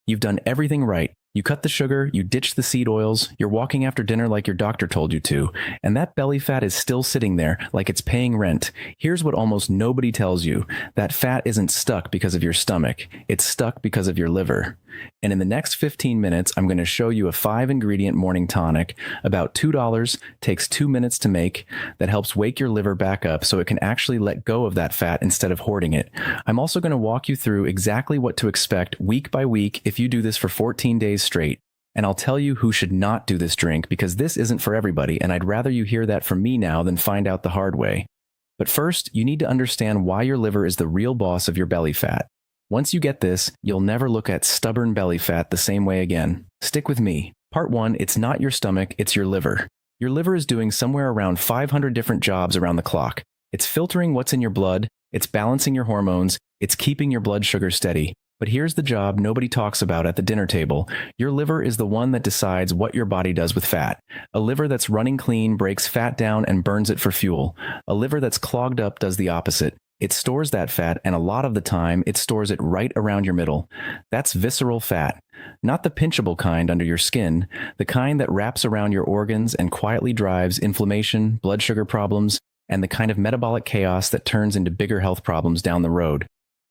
You've done everything right. You cut the sugar, you ditched the seed oils, you're walking after dinner like your doctor told you to, and that belly fat is still sitting there like it's paying rent. Here's what almost nobody tells you. That fat isn't stuck because of your stomach. It's stuck because of your liver. And in the next 15 minutes, I'm going to show you a 5-ingredient morning tonic, about $2, takes 2 minutes to make, that helps wake your liver back up so it can actually let go of that fat instead of hoarding it. I'm also going to walk you through exactly what to expect week by week if you do this for 14 days straight. And I'll tell you who should not do this drink because this isn't for everybody, and I'd rather you hear that from me now than find out the hard way. But first, you need to understand why your liver is the real boss of your belly fat. Once you get this, you'll never look at stubborn belly fat the same way again. Stick with me. Part 1, it's not your stomach, it's your liver. Your liver is doing somewhere around 500 different jobs around the clock. It's filtering what's in your blood, it's balancing your hormones, it's keeping your blood sugar steady. But here's the job nobody talks about at the dinner table. Your liver is the one that decides what your body does with fat. A liver that's running clean breaks fat down and burns it for fuel. A liver that's clogged up does the opposite. It stores that fat, and a lot of the time, it stores it right around your middle. That's visceral fat. Not the pinchable kind under your skin, the kind that wraps around your organs and quietly drives inflammation, blood sugar problems, and the kind of metabolic chaos that turns into bigger health problems down the road.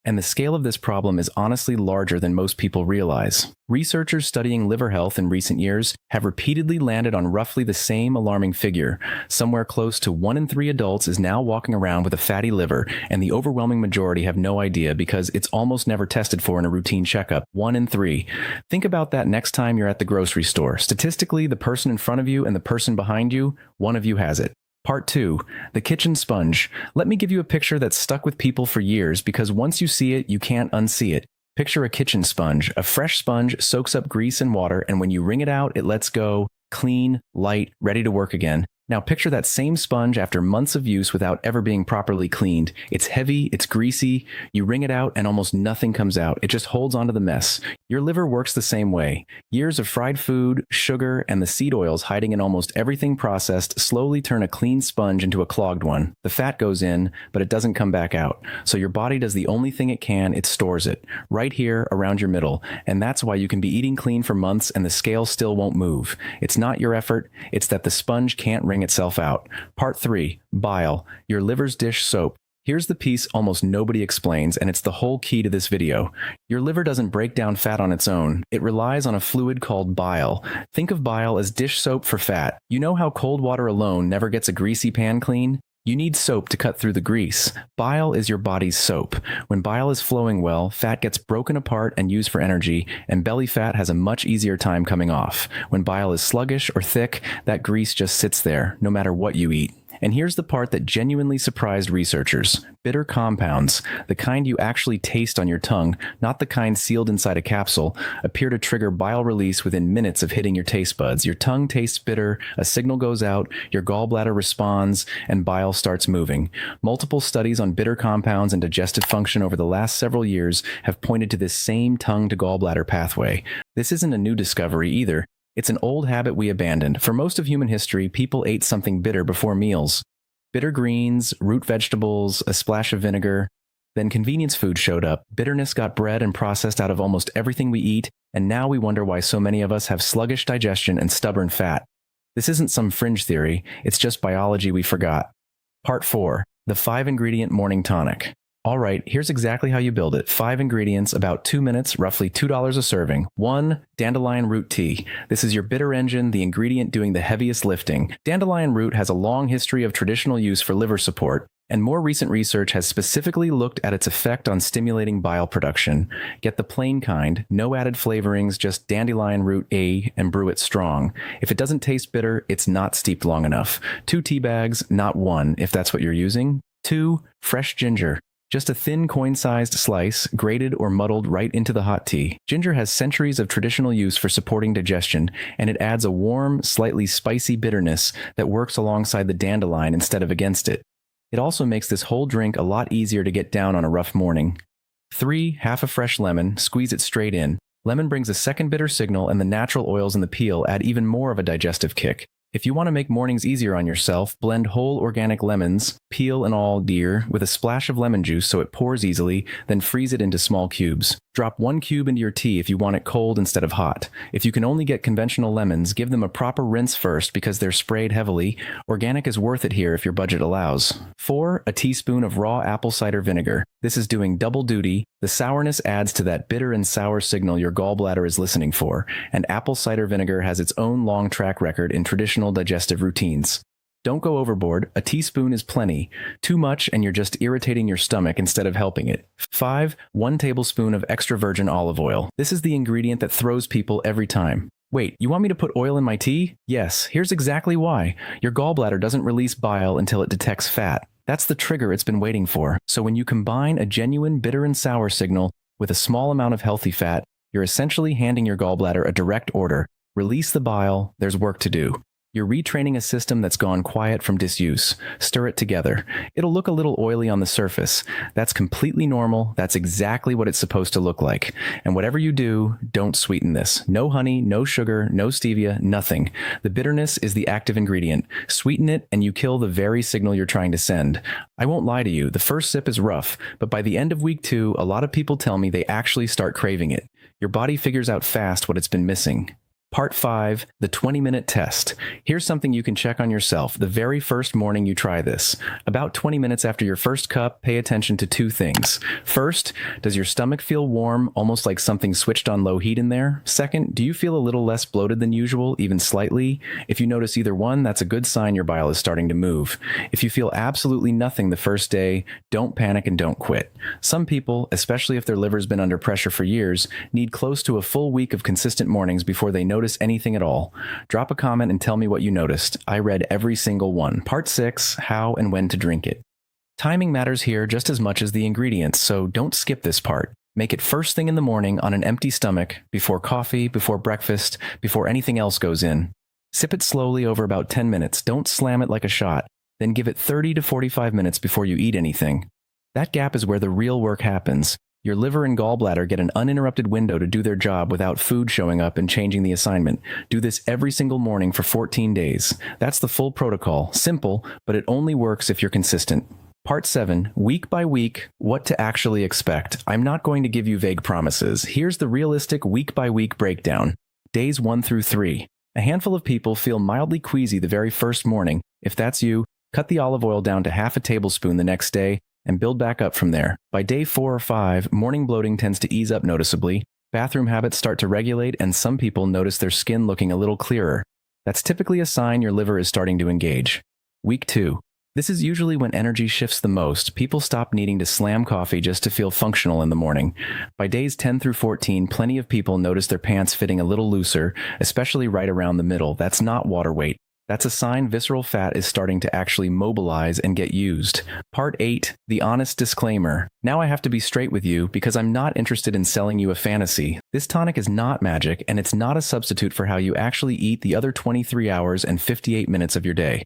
And the scale of this problem is honestly larger than most people realize. Researchers studying liver health in recent years have repeatedly landed on roughly the same alarming figure. Somewhere close to 1 in 3 adults is now walking around with a fatty liver, and the overwhelming majority have no idea because it's almost never tested for in a routine checkup. 1 in 3. Think about that next time you're at the grocery store. Statistically, the person in front of you and the person behind you, one of you has it. Part 2, the kitchen sponge. Let me give you a picture that's stuck with people for years because once you see it, you can't unsee it. Picture a kitchen sponge. A fresh sponge soaks up grease and water, and when you wring it out, it lets go, clean, light, ready to work again. Now picture that same sponge after months of use without ever being properly cleaned. It's heavy, it's greasy, you wring it out and almost nothing comes out. It just holds onto the mess. Your liver works the same way. Years of fried food, sugar, and the seed oils hiding in almost everything processed slowly turn a clean sponge into a clogged one. The fat goes in, but it doesn't come back out. So your body does the only thing it can, it stores it, right here around your middle. And that's why you can be eating clean for months and the scale still won't move. It's not your effort, it's that the sponge can't wring itself out. Part 3, bile, your liver's dish soap. Here's the piece almost nobody explains, and it's the whole key to this video. Your liver doesn't break down fat on its own. It relies on a fluid called bile. Think of bile as dish soap for fat. You know how cold water alone never gets a greasy pan clean? You need soap to cut through the grease. Bile is your body's soap. When bile is flowing well, fat gets broken apart and used for energy, and belly fat has a much easier time coming off. When bile is sluggish or thick, that grease just sits there, no matter what you eat. And here's the part that genuinely surprised researchers. Bitter compounds, the kind you actually taste on your tongue, not the kind sealed inside a capsule, appear to trigger bile release within minutes of hitting your taste buds. Your tongue tastes bitter, a signal goes out, your gallbladder responds, and bile starts moving. Multiple studies on bitter compounds and digestive function over the last several years have pointed to this same tongue to gallbladder pathway. This isn't a new discovery either. It's an old habit we abandoned. For most of human history, people ate something bitter before meals. Bitter greens, root vegetables, a splash of vinegar. Then convenience food showed up. Bitterness got bred and processed out of almost everything we eat, and now we wonder why so many of us have sluggish digestion and stubborn fat. This isn't some fringe theory, it's just biology we forgot. Part 4, the 5-ingredient morning tonic. All right, here's exactly how you build it. 5 ingredients, about 2 minutes, roughly $2 a serving. 1, dandelion root tea. This is your bitter engine, the ingredient doing the heaviest lifting. Dandelion root has a long history of traditional use for liver support, and more recent research has specifically looked at its effect on stimulating bile production. Get the plain kind, no added flavorings, just dandelion root A, and brew it strong. If it doesn't taste bitter, it's not steeped long enough. 2 tea bags, not 1, if that's what you're using. 2, fresh ginger. Just a thin coin-sized slice, grated or muddled right into the hot tea. Ginger has centuries of traditional use for supporting digestion, and it adds a warm, slightly spicy bitterness that works alongside the dandelion instead of against it. It also makes this whole drink a lot easier to get down on a rough morning. 3, half a fresh lemon, squeeze it straight in. Lemon brings a second bitter signal, and the natural oils in the peel add even more of a digestive kick. If you want to make mornings easier on yourself, blend whole organic lemons, peel and all, dear, with a splash of lemon juice so it pours easily, then freeze it into small cubes. Drop 1 cube into your tea if you want it cold instead of hot. If you can only get conventional lemons, give them a proper rinse first because they're sprayed heavily. Organic is worth it here if your budget allows. 4. A teaspoon of raw apple cider vinegar. This is doing double duty. The sourness adds to that bitter and sour signal your gallbladder is listening for, and apple cider vinegar has its own long track record in traditional digestive routines. Don't go overboard. A teaspoon is plenty. Too much and you're just irritating your stomach instead of helping it. 5. 1 tablespoon of extra virgin olive oil. This is the ingredient that throws people every time. Wait, you want me to put oil in my tea? Yes, here's exactly why. Your gallbladder doesn't release bile until it detects fat. That's the trigger it's been waiting for. So when you combine a genuine bitter and sour signal with a small amount of healthy fat, you're essentially handing your gallbladder a direct order. Release the bile, there's work to do. You're retraining a system that's gone quiet from disuse. Stir it together. It'll look a little oily on the surface. That's completely normal. That's exactly what it's supposed to look like. And whatever you do, don't sweeten this. No honey, no sugar, no stevia, nothing. The bitterness is the active ingredient. Sweeten it and you kill the very signal you're trying to send. I won't lie to you, the first sip is rough, but by the end of week 2, a lot of people tell me they actually start craving it. Your body figures out fast what it's been missing. Part 5, the 20-minute test. Here's something you can check on yourself the very first morning you try this. About 20 minutes after your first cup, pay attention to 2 things. First, does your stomach feel warm, almost like something switched on low heat in there? Second, do you feel a little less bloated than usual, even slightly? If you notice either one, that's a good sign your bile is starting to move. If you feel absolutely nothing the first day, don't panic and don't quit. Some people, especially if their liver's been under pressure for years, need close to a full week of consistent mornings before they notice anything at all. Drop a comment and tell me what you noticed. I read every single one. Part 6, how and when to drink it. Timing matters here just as much as the ingredients, so don't skip this part. Make it first thing in the morning on an empty stomach, before coffee, before breakfast, before anything else goes in. Sip it slowly over about 10 minutes. Don't slam it like a shot. Then give it 30 to 45 minutes before you eat anything. That gap is where the real work happens. Your liver and gallbladder get an uninterrupted window to do their job without food showing up and changing the assignment. Do this every single morning for 14 days. That's the full protocol. Simple, but it only works if you're consistent. Part 7, week by week, what to actually expect. I'm not going to give you vague promises. Here's the realistic week by week breakdown. Days 1 through 3. A handful of people feel mildly queasy the very first morning. If that's you, cut the olive oil down to half a tablespoon the next day and build back up from there. By day 4 or 5, morning bloating tends to ease up noticeably. Bathroom habits start to regulate, and some people notice their skin looking a little clearer. That's typically a sign your liver is starting to engage. Week 2. This is usually when energy shifts the most. People stop needing to slam coffee just to feel functional in the morning. By days 10 through 14, plenty of people notice their pants fitting a little looser, especially right around the middle. That's not water weight. That's a sign visceral fat is starting to actually mobilize and get used. Part 8, the honest disclaimer. Now I have to be straight with you because I'm not interested in selling you a fantasy. This tonic is not magic, and it's not a substitute for how you actually eat the other 23 hours and 58 minutes of your day.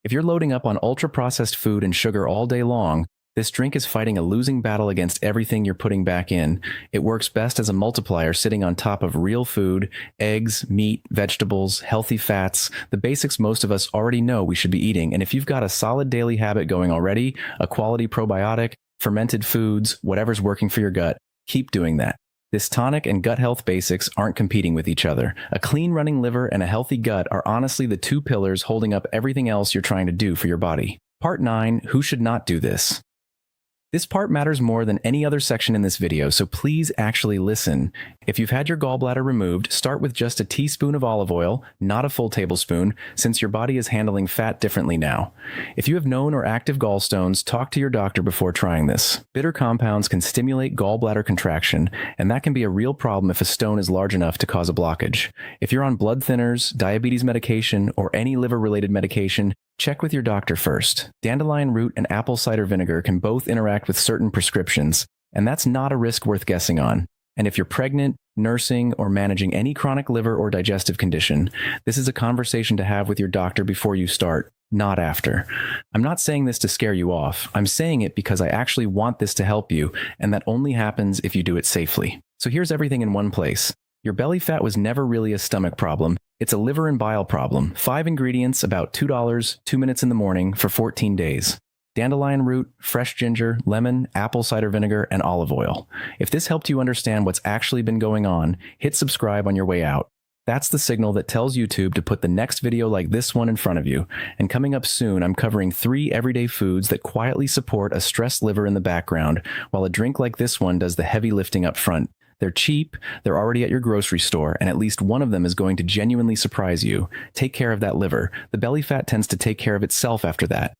If you're loading up on ultra-processed food and sugar all day long, this drink is fighting a losing battle against everything you're putting back in. It works best as a multiplier sitting on top of real food, eggs, meat, vegetables, healthy fats, the basics most of us already know we should be eating. And if you've got a solid daily habit going already, a quality probiotic, fermented foods, whatever's working for your gut, keep doing that. This tonic and gut health basics aren't competing with each other. A clean running liver and a healthy gut are honestly the 2 pillars holding up everything else you're trying to do for your body. Part 9, who should not do this? This part matters more than any other section in this video, so please actually listen. If you've had your gallbladder removed, start with just a teaspoon of olive oil, not a full tablespoon, since your body is handling fat differently now. If you have known or active gallstones, talk to your doctor before trying this. Bitter compounds can stimulate gallbladder contraction, and that can be a real problem if a stone is large enough to cause a blockage. If you're on blood thinners, diabetes medication, or any liver-related medication, check with your doctor first. Dandelion root and apple cider vinegar can both interact with certain prescriptions, and that's not a risk worth guessing on. And if you're pregnant, nursing, or managing any chronic liver or digestive condition, this is a conversation to have with your doctor before you start, not after. I'm not saying this to scare you off. I'm saying it because I actually want this to help you, and that only happens if you do it safely. So here's everything in one place. Your belly fat was never really a stomach problem. It's a liver and bile problem. 5 ingredients, about $2, 2 minutes in the morning for 14 days. Dandelion root, fresh ginger, lemon, apple cider vinegar, and olive oil. If this helped you understand what's actually been going on, hit subscribe on your way out. That's the signal that tells YouTube to put the next video like this one in front of you. And coming up soon, I'm covering 3 everyday foods that quietly support a stressed liver in the background, while a drink like this one does the heavy lifting up front. They're cheap, they're already at your grocery store, and at least one of them is going to genuinely surprise you. Take care of that liver. The belly fat tends to take care of itself after that.